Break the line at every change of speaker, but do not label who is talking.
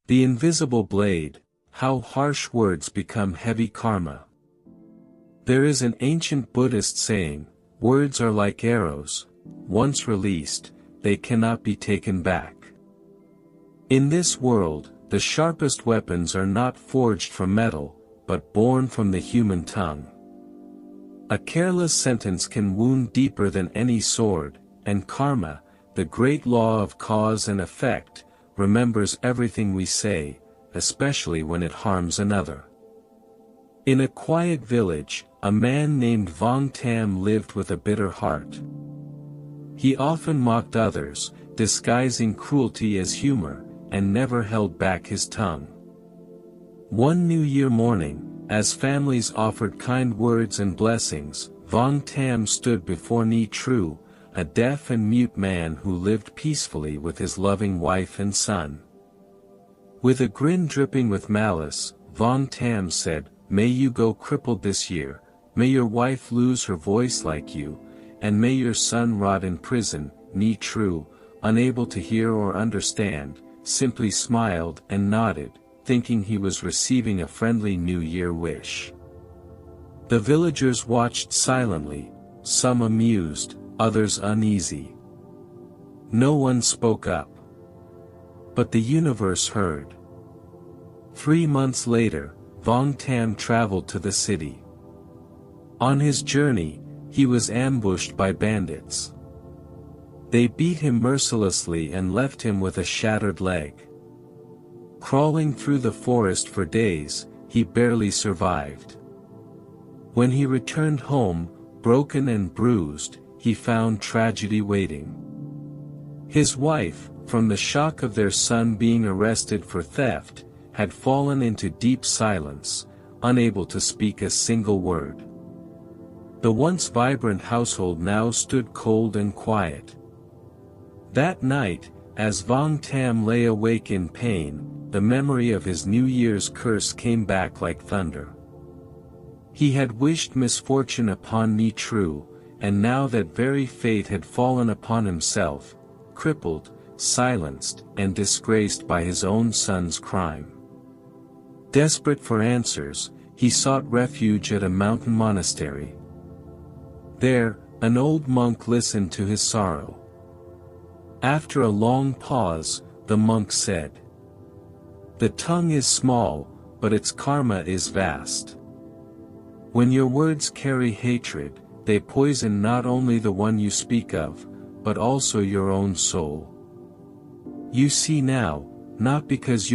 The invisible blade, how harsh words become heavy karma. There is an ancient Buddhist saying, words are like arrows, once released, they cannot be taken back. In this world, the sharpest weapons are not forged from metal, but born from the human tongue. A careless sentence can wound deeper than any sword, and karma, the great law of cause and effect, remembers everything we say, especially when it harms another. In a quiet village, a man named Vong Tam lived with a bitter heart. He often mocked others, disguising cruelty as humor, and never held back his tongue. One New Year morning, as families offered kind words and blessings, Vong Tam stood before Ni Tru, a deaf and mute man who lived peacefully with his loving wife and son. With a grin dripping with malice, Vong Tam said, "May you go crippled this year, may your wife lose her voice like you, and may your son rot in prison." Ni Tru, unable to hear or understand, simply smiled and nodded, thinking he was receiving a friendly New Year wish. The villagers watched silently, some amused, others uneasy. No one spoke up. But the universe heard. 3 months later, Vong Tam traveled to the city. On his journey, he was ambushed by bandits. They beat him mercilessly and left him with a shattered leg. Crawling through the forest for days, he barely survived. When he returned home, broken and bruised, he found tragedy waiting. His wife, from the shock of their son being arrested for theft, had fallen into deep silence, unable to speak a single word. The once vibrant household now stood cold and quiet. That night, as Vong Tam lay awake in pain, the memory of his New Year's curse came back like thunder. He had wished misfortune upon Ni Tru, and now that very fate had fallen upon himself, crippled, silenced, and disgraced by his own son's crime. Desperate for answers, he sought refuge at a mountain monastery. There, an old monk listened to his sorrow. After a long pause, the monk said, "The tongue is small, but its karma is vast. When your words carry hatred, they poison not only the one you speak of, but also your own soul. You see now, not because you